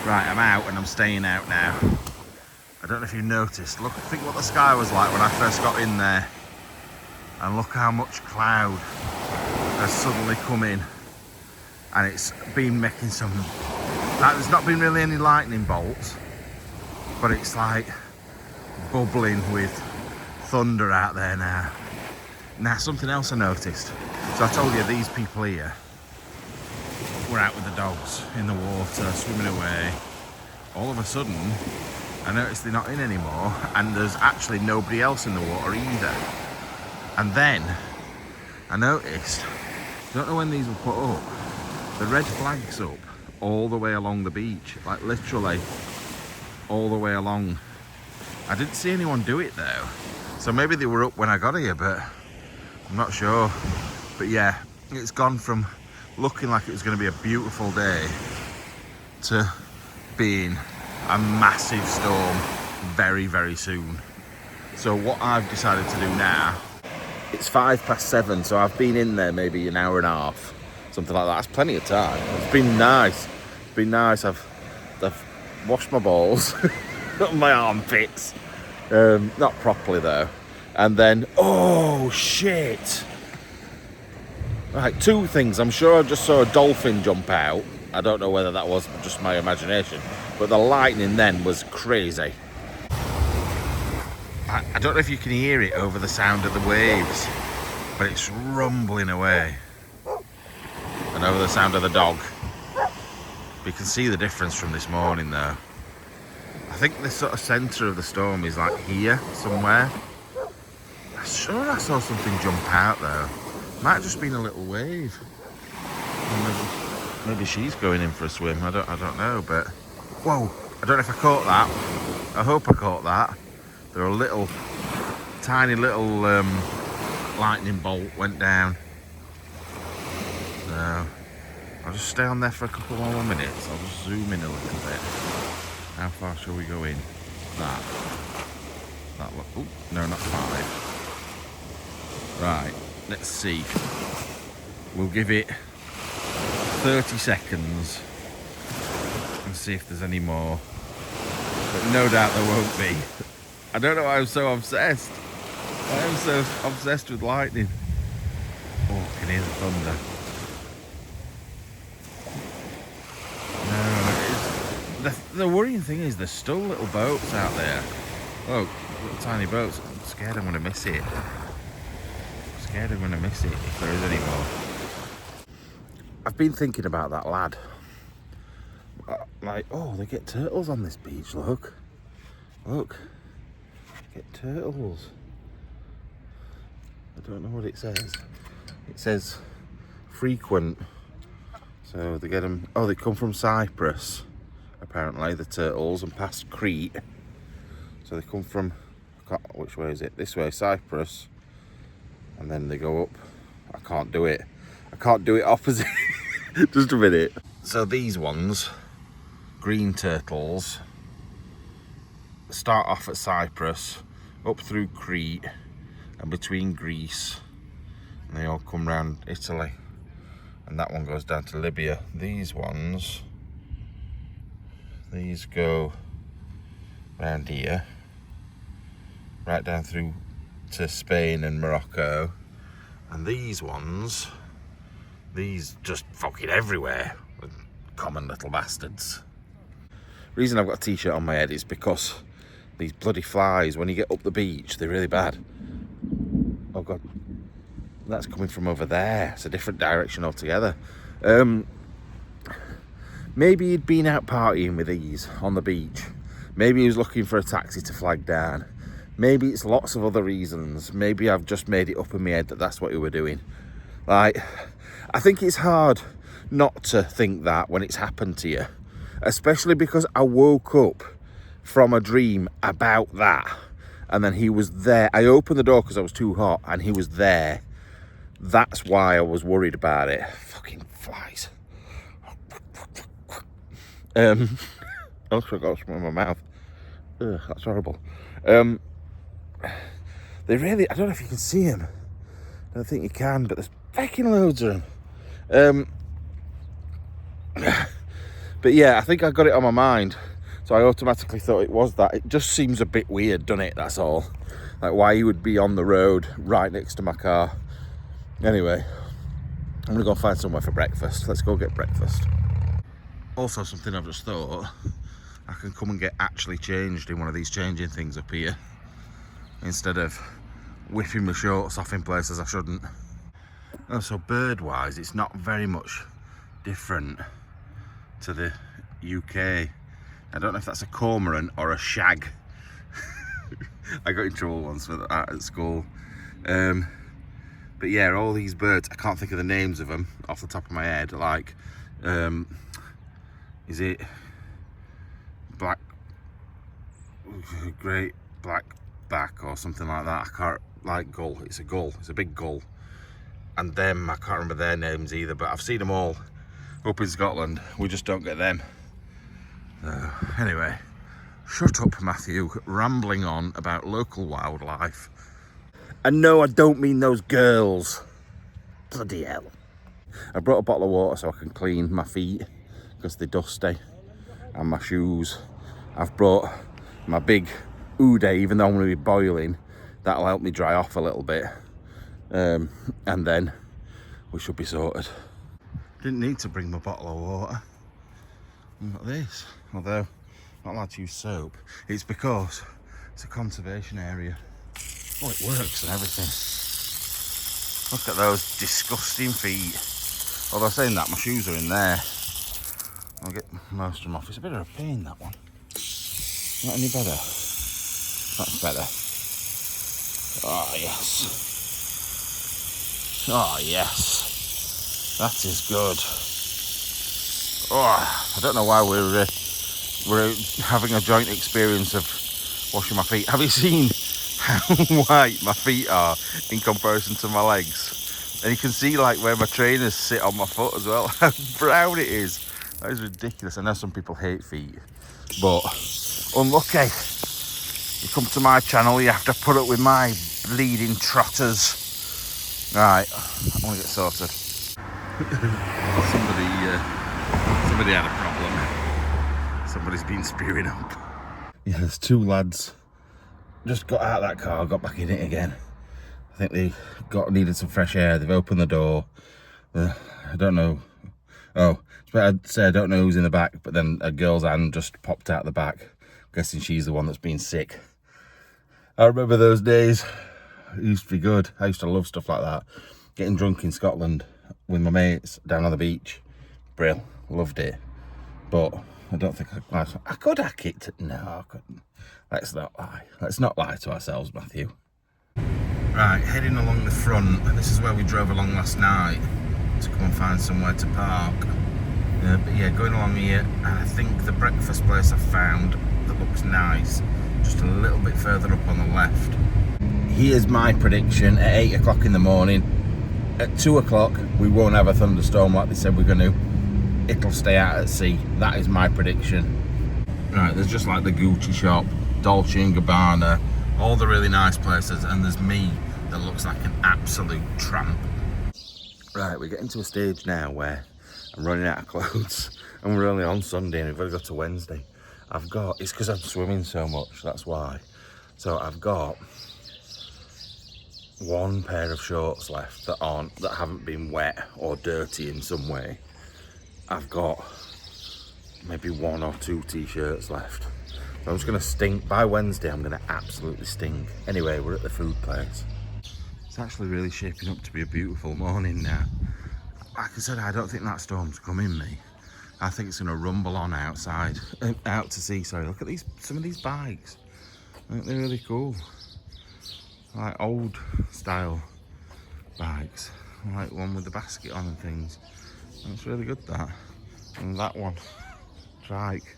Right, I'm out and I'm staying out now. I don't know if you noticed. Look, think what the sky was like when I first got in there. And look how much cloud has suddenly come in. And it's been making some... Like, there's not been really any lightning bolts. But it's like bubbling with thunder out there now. Now, something else I noticed. So I told you these people here were out with the dogs in the water, swimming away. All of a sudden, I noticed they're not in anymore, and there's actually nobody else in the water either. And then I noticed, I don't know when these were put up, the red flag's up all the way along the beach, like literally all the way along. I didn't see anyone do it though, so maybe they were up when I got here, but I'm not sure. But yeah, it's gone from looking like it was going to be a beautiful day to being a massive storm very, very soon. So what I've decided to do now, it's 7:05, so I've been in there maybe an hour and a half, something like that. That's plenty of time. It's been nice. It's been nice. I've washed my balls, my armpits, not properly though. And then, oh shit! Right, two things. I'm sure I just saw a dolphin jump out. I don't know whether that was just my imagination, but the lightning then was crazy. I don't know if you can hear it over the sound of the waves, but it's rumbling away. And over the sound of the dog. You can see the difference from this morning though. I think the sort of centre of the storm is like here somewhere. I'm sure I saw something jump out though. Might have just been a little wave. Maybe she's going in for a swim. I don't know, but whoa! I don't know if I caught that. I hope I caught that. There were a little, tiny little lightning bolt went down. So I'll just stay on there for a couple more minutes. I'll just zoom in a little bit. How far shall we go in? That look. Oh no, not 5. Right. Let's see. We'll give it 30 seconds and see if there's any more. But no doubt there won't be. I don't know why I'm so obsessed. I am so obsessed with lightning. Oh, I can hear the thunder. No, the worrying thing is there's still little boats out there. Oh, little tiny boats. I'm scared I'm going to miss it. Scared I'm going to miss it if there is any more. I've been thinking about that lad. Like, oh, they get turtles on this beach, look. Look. Get turtles. I don't know what it says. It says frequent. So they get them, oh, they come from Cyprus, apparently, the turtles, and past Crete. So they come from, which way is it? This way, Cyprus. And then they go up. I can't do it. I can't do it opposite. Just a minute. So these ones, green turtles, start off at Cyprus, up through Crete, and between Greece. And they all come round Italy. And that one goes down to Libya. These ones, these go round here, right down through to Spain and Morocco, and these ones, these just fucking everywhere. Common little bastards. Reason I've got a t-shirt on my head is because these bloody flies, when you get up the beach, they're really bad. Oh god, that's coming from over there. It's a different direction altogether. Maybe he'd been out partying with these on the beach. Maybe he was looking for a taxi to flag down. Maybe it's lots of other reasons. Maybe I've just made it up in my head that that's what we were doing. Like, I think it's hard not to think that when it's happened to you. Especially because I woke up from a dream about that. And then he was there. I opened the door because I was too hot and he was there. That's why I was worried about it. Fucking flies. I also got something in my mouth. Ugh, that's horrible. They really, I don't know if you can see them. I don't think you can, but there's fucking loads of them. But yeah, I think I got it on my mind, so I automatically thought it was that. It just seems a bit weird, doesn't it? That's all. Like why he would be on the road right next to my car. Anyway, I'm gonna go find somewhere for breakfast. Let's go get breakfast. Also, something I've just thought, I can come and get actually changed in one of these changing things up here instead of whipping my shorts off in places I shouldn't. Oh, so bird wise, it's not very much different to the UK. I don't know if that's a cormorant or a shag. I got in trouble once for that at school. But yeah, all these birds, I can't think of the names of them off the top of my head. Like, is it great black back or something like that? I can't, like gull, it's a gull, it's a big gull. And them, I can't remember their names either, but I've seen them all up in Scotland. We just don't get them. Anyway, shut up Matthew, rambling on about local wildlife. And no, I don't mean those girls. Bloody hell. I brought a bottle of water so I can clean my feet because they're dusty, and my shoes. I've brought my big Ude, even though I'm going to be boiling. That'll help me dry off a little bit. And then we should be sorted. Didn't need to bring my bottle of water. I've got this. Although, not allowed to use soap. It's because it's a conservation area. Oh, it works and everything. Look at those disgusting feet. Although saying that, my shoes are in there. I'll get most of them off. It's a bit of a pain, that one. Not any better. That's better. Oh, yes. Oh, yes. That is good. Oh, I don't know why we're having a joint experience of washing my feet. Have you seen how white my feet are in comparison to my legs? And you can see like where my trainers sit on my foot as well, how brown it is. That is ridiculous. I know some people hate feet, but unlucky. You come to my channel, you have to put up with my bleeding trotters. Right, I want to get sorted. Somebody had a problem. Somebody's been spewing up. Yeah, there's two lads just got out of that car, got back in it again. I think they needed some fresh air. They've opened the door. I don't know. Oh, I'd say I don't know who's in the back, but then a girl's hand just popped out the back. I'm guessing she's the one that's been sick. I remember those days. It used to be good. I used to love stuff like that. Getting drunk in Scotland with my mates down on the beach. Brill. Loved it. But I don't think I could hack it. No, I couldn't. Let's not lie. Let's not lie to ourselves, Matthew. Right, heading along the front. This is where we drove along last night to come and find somewhere to park. But yeah, going along here, and I think the breakfast place I found that looks nice, just a little bit further up on the left. Here's my prediction at 8 o'clock in the morning. At 2 o'clock, we won't have a thunderstorm like they said we're going to. It'll stay out at sea. That is my prediction. Right, there's just like the Gucci shop, Dolce & Gabbana, all the really nice places, and there's me that looks like an absolute tramp. Right, we're getting to a stage now where I'm running out of clothes, and we're only on Sunday and we've only got to Wednesday. It's because I'm swimming so much, that's why. So I've got one pair of shorts left that haven't been wet or dirty in some way. I've got maybe 1 or 2 t-shirts left. I'm just gonna stink. By Wednesday, I'm gonna absolutely stink. Anyway, we're at the food place. It's actually really shaping up to be a beautiful morning now. Like I said, I don't think that storm's coming, me. I think it's gonna rumble on outside, out to sea, sorry. Look at some of these bikes. I think they're really cool. Like old style bikes. Like one with the basket on and things. That's really good, that. And that one, trike.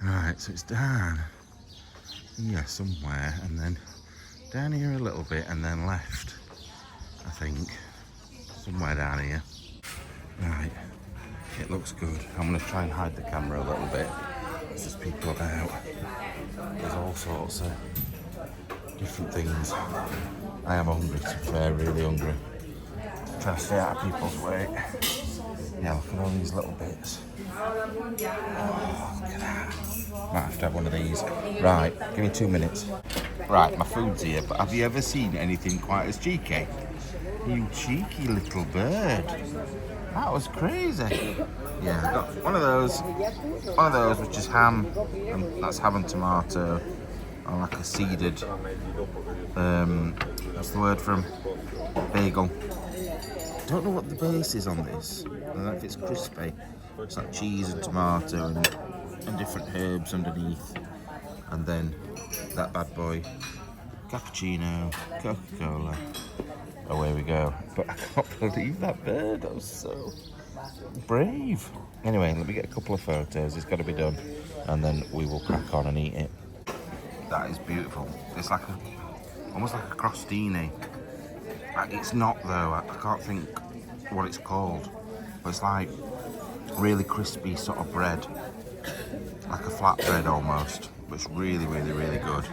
Right, so it's down here somewhere, and then down here a little bit, and then left, I think, somewhere down here. Right, it looks good. I'm going to try and hide the camera a little bit. There's just people about. There's all sorts of different things. I am hungry, to be fair, really hungry. Trying to stay out of people's way. Yeah, look at all these little bits. Might have to have one of these. Right, give me 2 minutes. Right, my food's here, but have you ever seen anything quite as cheeky? You cheeky little bird. That was crazy. Yeah, I got one of those which is ham, and that's ham and tomato, on like a seeded, what's the word from bagel. I don't know what the base is on this. I don't know if it's crispy. It's like cheese and tomato and different herbs underneath. And then that bad boy, cappuccino, Coca-Cola. Away we go. But I can't believe that bird. That was so brave. Anyway, let me get a couple of photos. It's got to be done. And then we will crack on and eat it. That is beautiful. It's like almost like a crostini. It's not though. I can't think what it's called. But it's like really crispy sort of bread. Like a flatbread almost. But it's really, really, really good.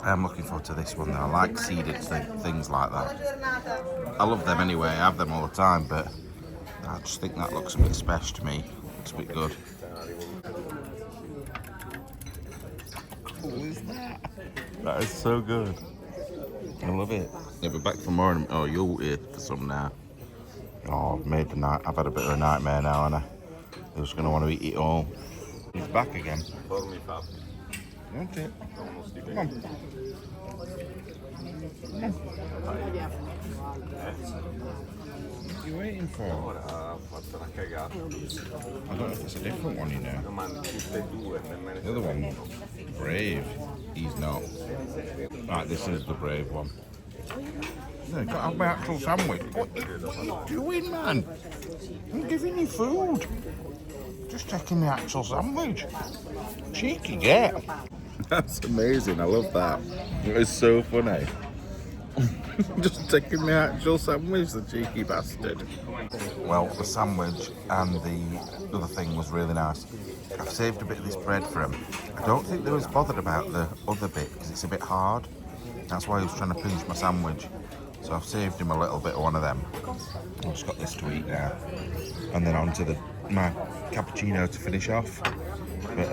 I'm looking forward to this one though. I like seeded things like that. I love them anyway, I have them all the time, but I just think that looks a bit special to me. Looks a bit good. What is that? That is so good. I love it. Yeah, we're back for more. Oh, you're here for some now. Oh, I've had a bit of a nightmare now, and I'm just going to want to eat it all. He's back again. Okay. Come on. What are you waiting for? I don't know if it's a different one, you know. The other one, brave. He's not. Right, this is the brave one. No, got to have my actual sandwich. What are you doing, man? I'm giving you food. Just taking the actual sandwich. Cheeky get. That's amazing, I love that. It was so funny. Just taking the actual sandwich, the cheeky bastard. Well, the sandwich and the other thing was really nice. I've saved a bit of this bread for him. I don't think they was bothered about the other bit because it's a bit hard. That's why he was trying to pinch my sandwich. So I've saved him a little bit of one of them. I've just got this to eat now. And then on to my cappuccino to finish off. But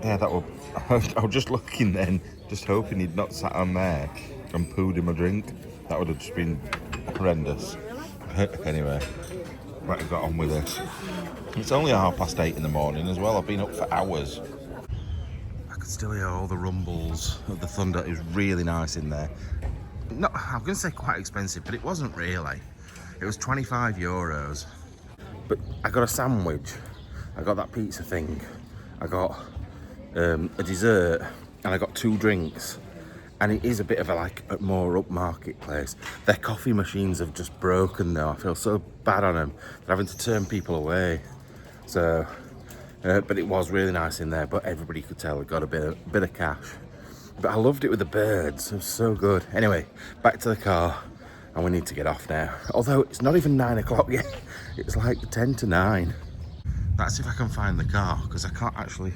yeah, that was. I was just looking then, just hoping he'd not sat on there and pooed him a drink. That would have just been horrendous. Anyway, right, I got on with this. It's only 8:30 in the morning as well. I've been up for hours. I could still hear all the rumbles of the thunder. It was really nice in there. Not, I'm going to say quite expensive, but it wasn't really. It was €25. But I got a sandwich. I got that pizza thing. I got a dessert, and I got 2 drinks. And it is a bit of a more upmarket place. Their coffee machines have just broken though. I feel so bad on them. They're having to turn people away. So, but it was really nice in there. But everybody could tell it got a bit of cash. But I loved it with the birds. It was so good. Anyway, back to the car, and we need to get off now. Although it's not even 9 o'clock yet. It's like 10 to 9. That's if I can find the car, because I can't actually.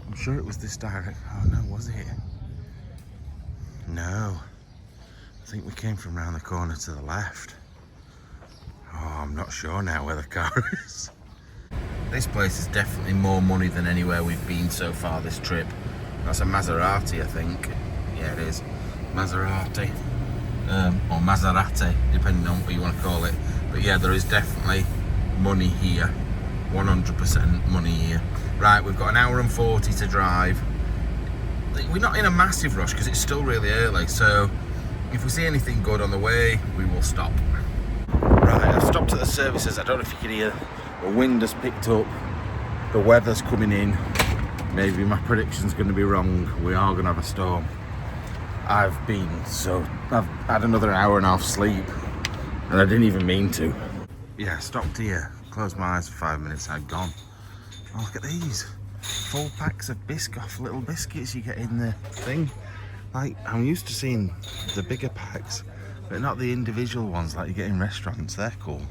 I'm sure it was this direct. Oh no, was it? No. I think we came from round the corner to the left. Oh, I'm not sure now where the car is. This place is definitely more money than anywhere we've been so far this trip. That's a Maserati, I think. Yeah, it is. Maserati. Or Maserati, depending on what you want to call it. But yeah, there is definitely money here. 100% money here. Right, we've got 1 hour and 40 to drive. We're not in a massive rush because it's still really early, so if we see anything good on the way, we will stop. Right, I've stopped at the services. I don't know if you can hear, the wind has picked up, the weather's coming in. Maybe my prediction's going to be wrong. We are going to have a storm. I've had another hour and a half sleep, and I didn't even mean to. Yeah, I stopped here, closed my eyes for 5 minutes, I'd gone. Oh, look at these. Full packs of little biscuits you get in the thing. Like, I'm used to seeing the bigger packs, but not the individual ones like you get in restaurants. They're cool.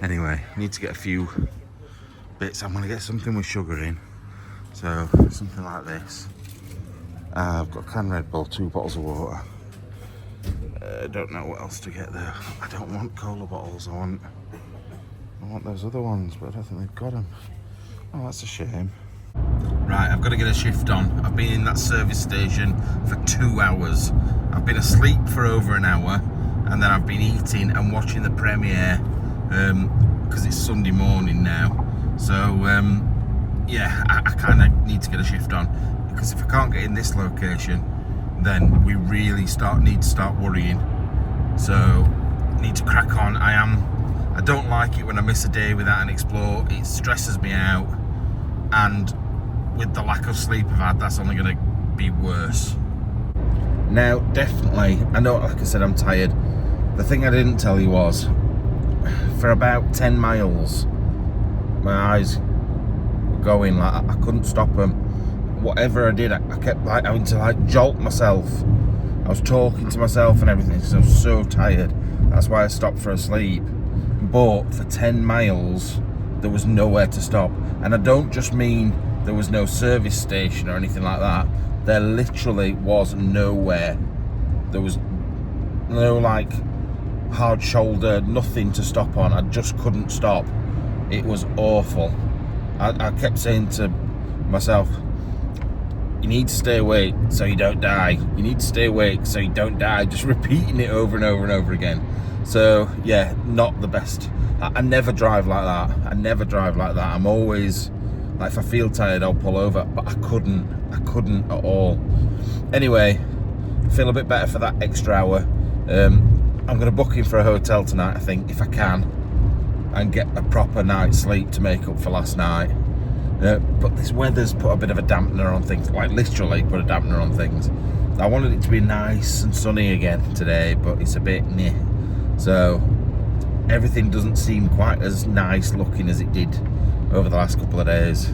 Anyway, need to get a few bits. I'm gonna get something with sugar in. So, something like this. I've got a can Red Bull, 2 bottles of water. I don't know what else to get there. I don't want cola bottles. I want want those other ones, but I don't think they've got them. Oh, that's a shame. Right, I've got to get a shift on. I've been in that service station for 2 hours. I've been asleep for over an hour, and then I've been eating and watching the premiere because it's Sunday morning now. So yeah, I kind of need to get a shift on, because if I can't get in this location, then we really need to start worrying. So need to crack on. I don't like it when I miss a day without an explore. It stresses me out, and with the lack of sleep I've had, that's only going to be worse. Now, definitely, I know, like I said, I'm tired. The thing I didn't tell you was, for about 10 miles, my eyes were going, like, I couldn't stop them. Whatever I did, I kept like having to like jolt myself. I was talking to myself and everything, because I was so tired. That's why I stopped for a sleep. But for 10 miles, there was nowhere to stop. And I don't just mean there was no service station or anything like that. There literally was nowhere. There was no like hard shoulder, nothing to stop on. I just couldn't stop. It was awful. I kept saying to myself, you need to stay awake so you don't die. You need to stay awake so you don't die. Just repeating it over and over and over again. So yeah, not the best. I never drive like that. I never drive like that. I'm always, like, if I feel tired, I'll pull over, but I couldn't at all. Anyway, I feel a bit better for that extra hour. I'm going to book in for a hotel tonight, I think, if I can, and get a proper night's sleep to make up for last night. But this weather's put a bit of a dampener on things, like literally put a dampener on things. I wanted it to be nice and sunny again today, but it's a bit meh. So everything doesn't seem quite as nice looking as it did over the last couple of days.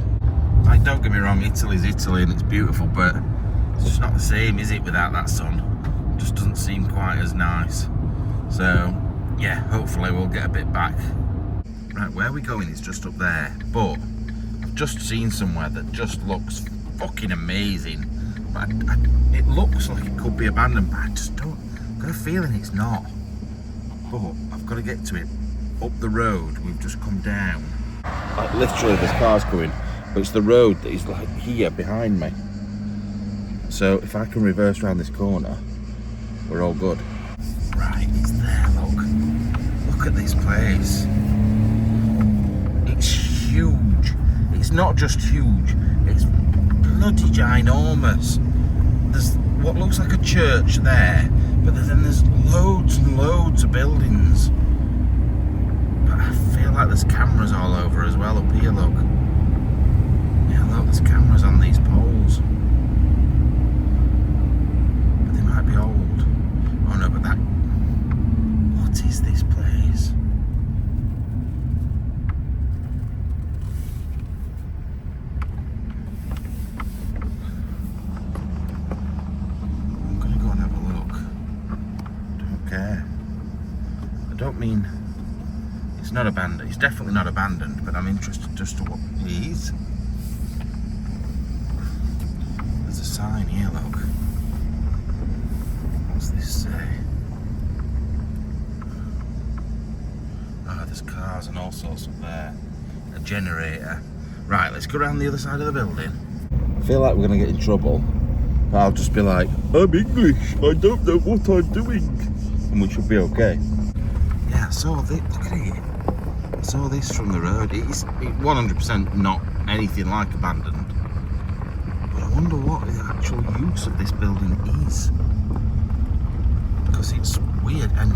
Like, don't get me wrong, Italy's Italy and it's beautiful, but it's just not the same, is it, without that sun? It just doesn't seem quite as nice. So yeah, hopefully we'll get a bit back. Right, where we're going is just up there, but I've just seen somewhere that just looks fucking amazing. But it looks like it could be abandoned, but I just don't, I've got a feeling it's not. But I've got to get to it up the road we've just come down. Like, literally there's cars coming, but it's the road that is like here behind me. So if I can reverse around this corner, we're all good. Right, it's there, look at this place. It's huge. It's not just huge, it's bloody ginormous. There's what looks like a church there, but then there's loads and loads of buildings. But I feel like there's cameras all over as well up here, look. Yeah, look, there's cameras on these poles. But they might be old. Oh no, but that... What is this place? I'm gonna go and have a look. Don't care. I don't mean... It's not abandoned. It's definitely not abandoned, but I'm interested just to what it is. There's a sign here, look. What's this say? Oh, there's cars and all sorts up there. A generator. Right, let's go around the other side of the building. I feel like we're going to get in trouble, but I'll just be like, I'm English, I don't know what I'm doing. And we should be okay. Yeah, I saw this, look at it. I saw this from the road. It's 100% not anything like abandoned. But I wonder what the actual use of this building is. Because it's weird. And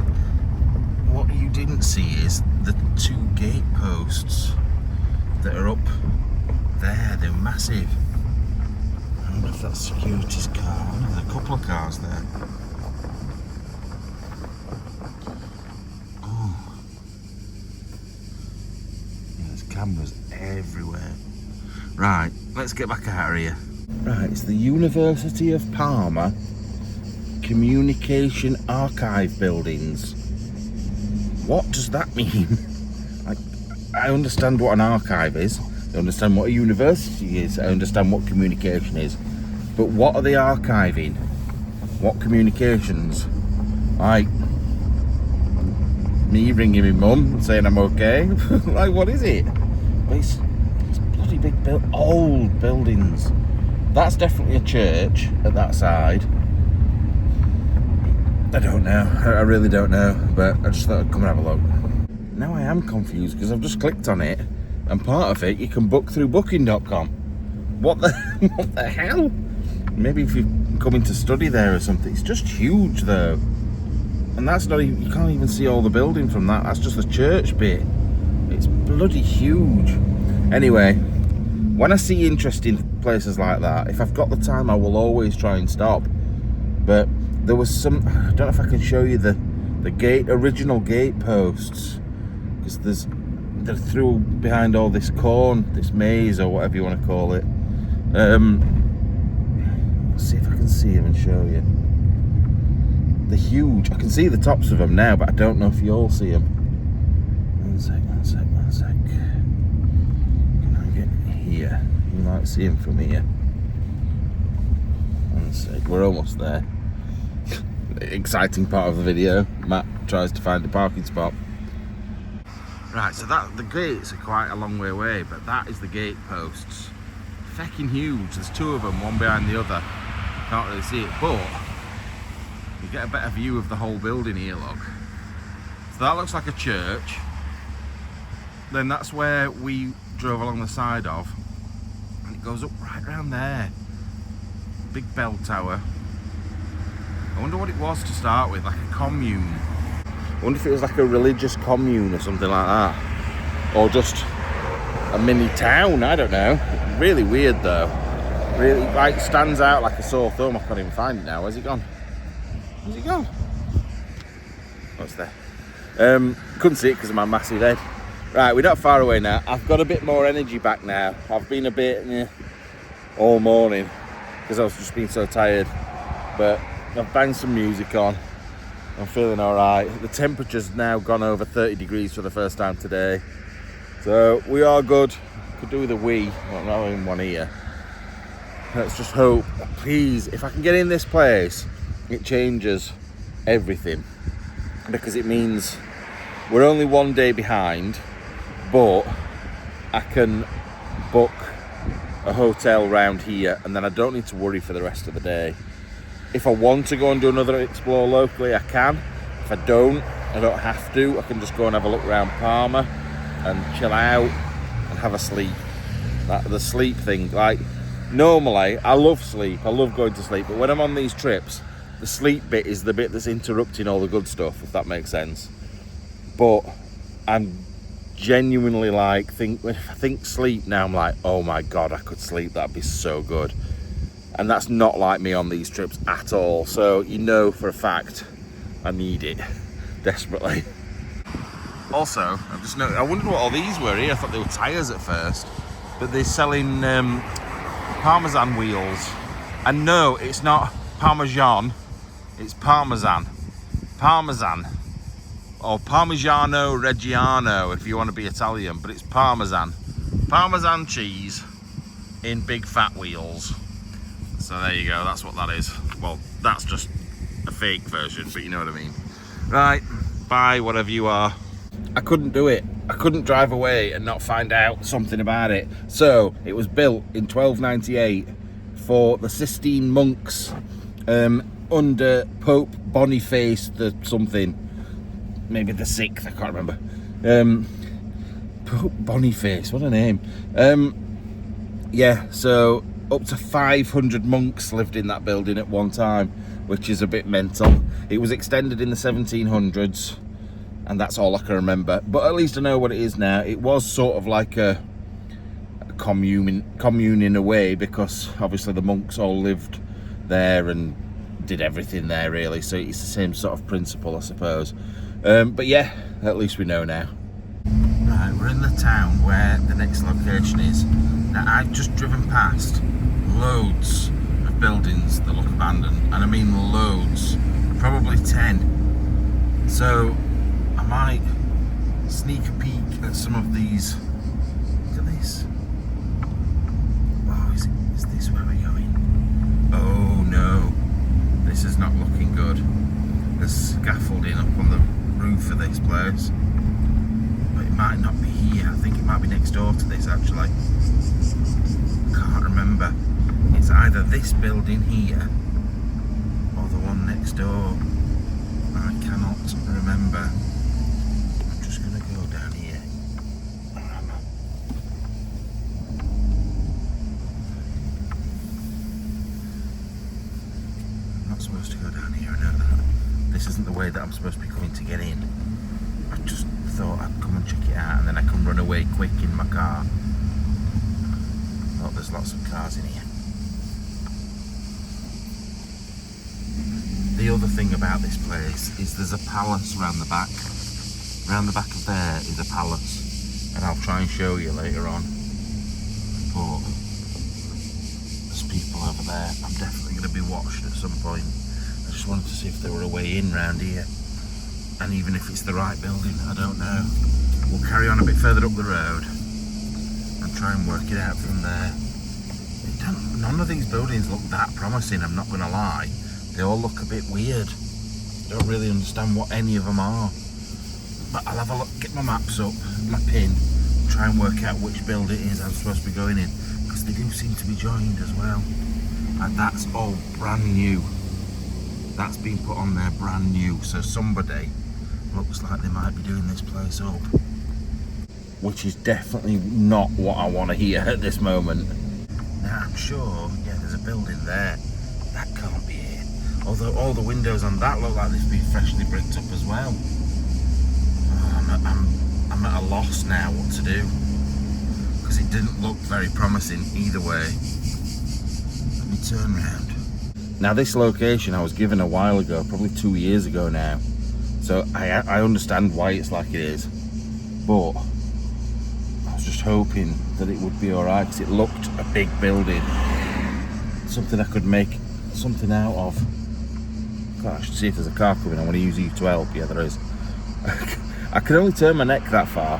what you didn't see is the 2 gate posts that are up there. They're massive. I wonder if that's security's car. Oh, there's a couple of cars there. Cameras everywhere. Right, let's get back out of here. Right, it's the University of Parma Communication Archive Buildings. What does that mean? I understand what an archive is. I understand what a university is. I understand what communication is. But what are they archiving? What communications? Like, me ringing my mum saying I'm okay. Like, what is it? But it's bloody big old buildings. That's definitely a church at that side. I don't know. I really don't know. But I just thought I'd come and have a look. Now I am confused because I've just clicked on it, and part of it you can book through booking.com. What the hell? Maybe if you're coming to study there or something. It's just huge though. And that's not even, you can't even see all the building from that. That's just the church bit. It's bloody huge. Anyway, when I see interesting places like that, if I've got the time, I will always try and stop. But there was some, I don't know if I can show you the original gate posts, because they're through behind all this corn, this maze or whatever you want to call it. Let's see if I can see them and show you. They're huge. I can see the tops of them now, but I don't know if you all see them. One sec. Can I get here? You might see them from here. One sec. We're almost there. Exciting part of the video. Matt tries to find a parking spot. Right, so the gates are quite a long way away, but that is the gate posts. Fecking huge. There's two of them, one behind the other. Can't really see it, but you get a better view of the whole building here, look. So that looks like a church. Then that's where we drove along the side of, and it goes up right around there. Big bell tower. I wonder what it was to start with, like a commune. I wonder if it was like a religious commune or something like that. Or just a mini town, I don't know. Really weird though. Really, like, stands out like a sore thumb. I can't even find it now. Where's it gone? Where's it gone? What's there? Couldn't see it because of my massive head. Right, we're not far away now. I've got a bit more energy back now. I've been a bit all morning because I've just been so tired. But I've banged some music on. I'm feeling all right. The temperature's now gone over 30 degrees for the first time today. So we are good. Could do with a wee. Well, not even one here. Let's just hope, please, if I can get in this place, it changes everything. Because it means we're only one day behind, but I can book a hotel round here and then I don't need to worry for the rest of the day. If I want to go and do another explore locally, I can. If I don't have to. I can just go and have a look around Palma and chill out and have a sleep. The sleep thing, like, normally I love sleep, I love going to sleep, but when I'm on these trips, the sleep bit is the bit that's interrupting all the good stuff, if that makes sense. But I'm genuinely like, if I think sleep now, I'm like, oh my god, I could sleep, that'd be so good. And that's not like me on these trips at all. So you know for a fact I need it desperately. Also, I've just noticed, I wondered what all these were here. I thought they were tyres at first, but they're selling Parmesan wheels. And no, it's not Parmesan, it's Parmesan. Parmesan. Or Parmigiano Reggiano if you want to be Italian, but it's Parmesan. Parmesan cheese in big fat wheels. So there you go, that's what that is. Well, that's just a fake version, but you know what I mean. Right, bye, whatever you are. I couldn't do it. I couldn't drive away and not find out something about it. So, it was built in 1298 for the Sistine monks under Pope Boniface the something. Maybe the 6th, I can't remember. Pope Boniface, what a name. Yeah, so up to 500 monks lived in that building at one time, which is a bit mental. It was extended in the 1700s, and that's all I can remember. But at least I know what it is now. It was sort of like a commune in a way, because obviously the monks all lived there and did everything there really. So it's the same sort of principle, I suppose. But yeah, at least we know now. Right, we're in the town where the next location is. Now, I've just driven past loads of buildings that look abandoned, and I mean loads, probably 10. So I might sneak a peek at some of these. Look at this. Oh, is this where we're going? Oh no, this is not looking good. There's scaffolding up on roof of this place. But it might not be here. I think it might be next door to this actually. Can't remember. It's either this building here or the one next door. I cannot remember. I'm just going to go down here. I'm not supposed to go down here, I know that. This isn't the way that I'm supposed to be coming to get in. I just thought I'd come and check it out and then I can run away quick in my car. Oh, there's lots of cars in here. The other thing about this place is there's a palace around the back. Around the back of there is a palace, and I'll try and show you later on. But there's people over there. I'm definitely going to be watched at some point. I just wanted to see if there were a way in round here, and even if it's the right building, I don't know. We'll carry on a bit further up the road and try and work it out from there. None of these buildings look that promising, I'm not going to lie. They all look a bit weird. I don't really understand what any of them are. But I'll have a look, get my maps up, my pin, try and work out which building it is I'm supposed to be going in. Because they do seem to be joined as well. And that's all brand new. That's been put on there brand new. So somebody looks like they might be doing this place up. Which is definitely not what I want to hear at this moment. Now I'm sure, yeah, there's a building there. That can't be it. Although all the windows on that look like they've been freshly bricked up as well. Oh, I'm at a loss now what to do. Because it didn't look very promising either way. Let me turn round. Now this location I was given a while ago, probably 2 years ago now. So I understand why it's like it is. But I was just hoping that it would be alright because it looked a big building. Something I could make something out of. God, I should see if there's a car coming. I want to use you to help. Yeah, there is. I can only turn my neck that far.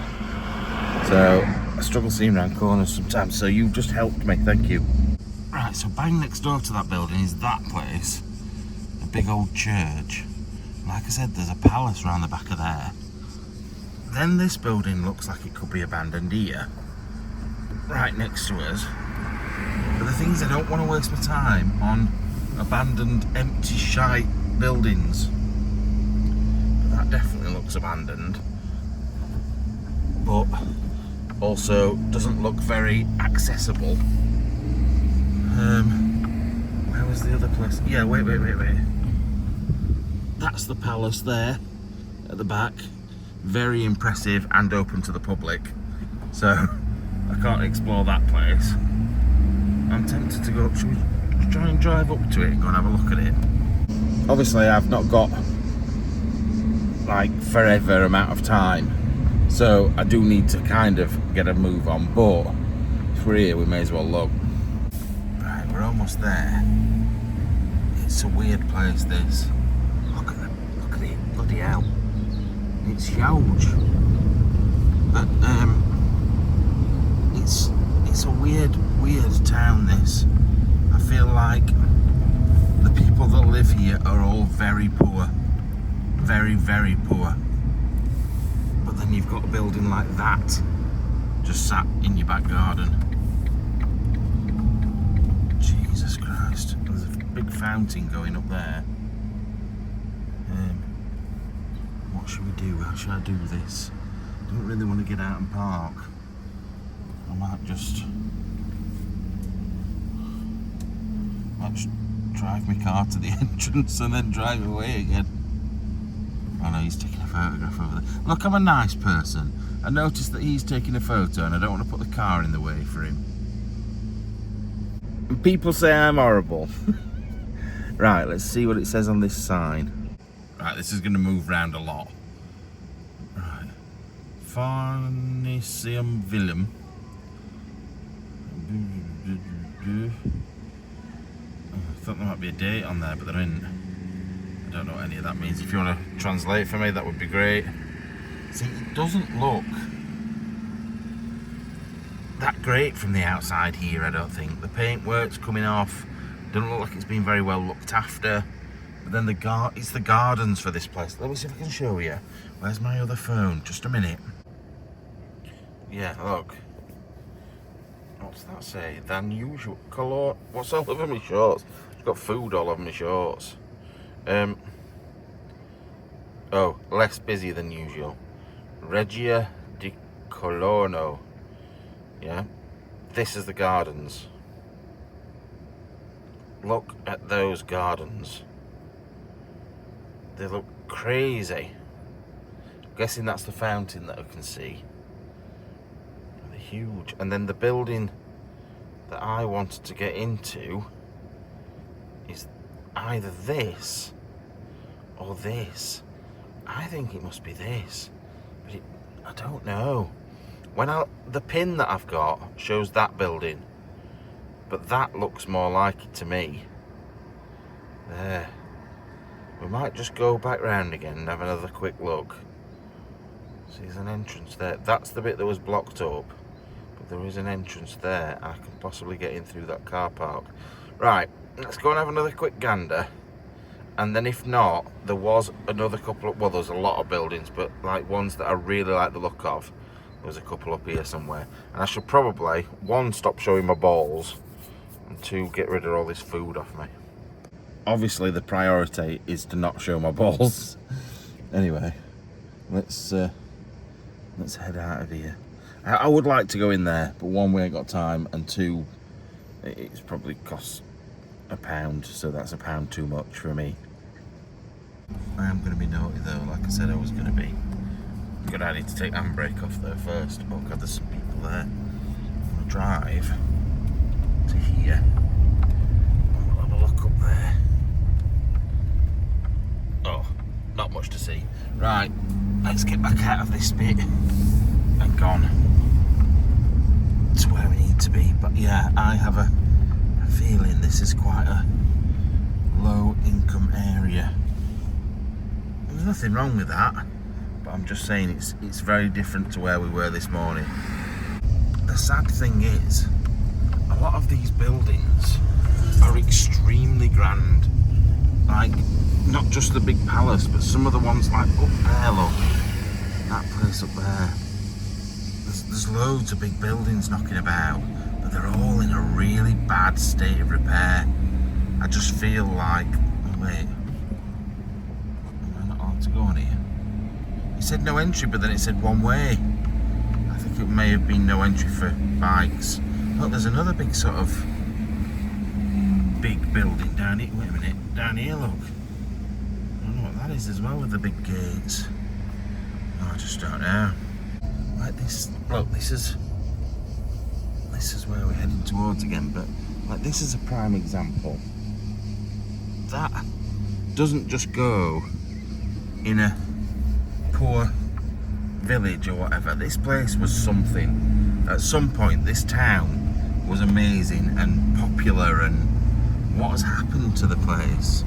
So I struggle seeing around corners sometimes. So you've just helped me, thank you. Right, so bang next door to that building is that place. A big old church. Like I said, there's a palace around the back of there. Then this building looks like it could be abandoned here. Right next to us. But the thing is, I don't want to waste my time on abandoned, empty shite buildings. But that definitely looks abandoned. But also doesn't look very accessible. Where was the other place? Yeah, wait. That's the palace there at the back. Very impressive and open to the public. So I can't explore that place. I'm tempted to go up. Should we try and drive up to it and go and have a look at it? Obviously I've not got like forever amount of time, so I do need to kind of get a move on, but if we're here we may as well look. Right, we're almost there. It's a weird place this. Look at it, bloody hell. It's huge. But it's a weird town this. I feel like the people that live here are all very poor. Very, very poor. But then you've got a building like that just sat in your back garden. Jesus Christ. There's a big fountain going up there. What should we do? How should I do this? I don't really want to get out and park. I might just drive my car to the entrance and then drive away again. Oh no, he's taking a photograph over there. Look, I'm a nice person. I noticed that he's taking a photo and I don't want to put the car in the way for him. And people say I'm horrible. Right, let's see what it says on this sign. Right, this is going to move around a lot. Right. Farnisium Willem. I thought there might be a date on there, but there isn't. I don't know what any of that means. If you want to translate for me, that would be great. See, it doesn't look that great from the outside here, I don't think. The paintwork's coming off. Doesn't look like it's been very well looked after. But then it's the gardens for this place. Let me see if I can show you. Where's my other phone? Just a minute. Yeah, look. What's that say? Than usual colour. What's all over my shorts? I've got food all over my shorts. Oh, less busy than usual. Regia di Colorno. Yeah. This is the gardens. Look at those gardens. They look crazy. I'm guessing that's the fountain that I can see. They're huge. And then the building that I wanted to get into is either this or this. I think it must be this, but I don't know. The pin that I've got shows that building, but that looks more like it to me. There. We might just go back round again and have another quick look. See, there's an entrance there. That's the bit that was blocked up, but there is an entrance there. I can possibly get in through that car park. Right, let's go and have another quick gander. And then if not, there was another couple of, well, there's a lot of buildings, but like ones that I really like the look of. There was a couple up here somewhere. And I should probably, one, stop showing my balls, and two, get rid of all this food off me. Obviously the priority is to not show my balls. Anyway, let's head out of here. I would like to go in there, but one, we ain't got time, and two, it's probably cost £1, so that's £1 too much for me. I am going to be naughty though, like I said I was going to be. Good idea to take the handbrake off though first. Oh god, there's some people there. I'm going to drive to here. We'll have a look up there. Oh, not much to see. Right, let's get back out of this bit and gone to where we need to be. But yeah, I have a feeling this is quite a low income area. There's nothing wrong with that, but I'm just saying it's very different to where we were this morning. The sad thing is, a lot of these buildings are extremely grand. Like, not just the big palace, but some of the ones like up there, look. That place up there. There's loads of big buildings knocking about, but they're all in a really bad state of repair. I just feel like, oh wait, am I not allowed to go on here? It said no entry, but then it said one way. I think it may have been no entry for bikes. Look, there's another big sort of big building down here. Wait a minute, down here, look. I don't know what that is as well with the big gates. Oh, I just don't know. Like this, look, this is where we're heading towards again, but like this is a prime example. That doesn't just go in a poor village or whatever. This place was something. At some point this town was amazing and popular, and what has happened to the place?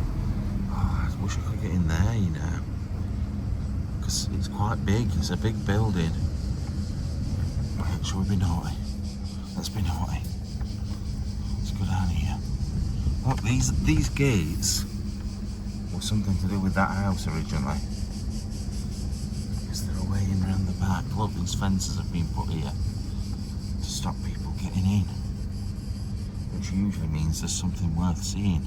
Oh, I wish I could get in there, you know, because it's quite big. It's a big building. Right, shall we be naughty? Let's be naughty. Let's go down here. Look, these gates were something to do with that house originally. Is there a way in around the back? Look, these fences have been put here to stop people getting in, which usually means there's something worth seeing.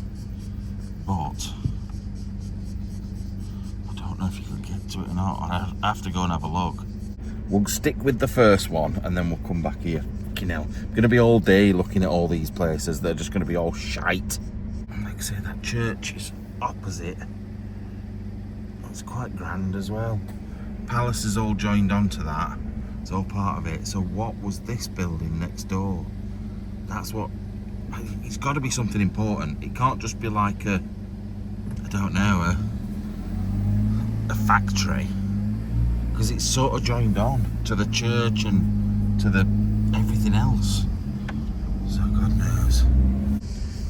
But I don't know if you could get to it or not. I have to go and have a look. We'll stick with the first one and then we'll come back here. You know, I'm going to be all day looking at all these places. They're just going to be all shite. Like I say, that church is opposite. It's quite grand as well. Palace is all joined onto that. It's all part of it. So what was this building next door? That's what... It's got to be something important. It can't just be like a... I don't know, a factory. Because it's sort of joined on to the church and to the everything else. So God knows.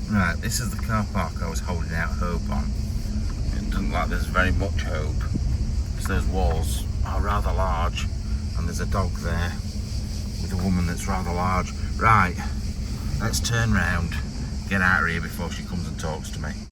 Right, this is the car park I was holding out hope on. It doesn't look like there's very much hope, because those walls are rather large and there's a dog there with a woman that's rather large. Right, let's turn round, get out of here before she comes and talks to me.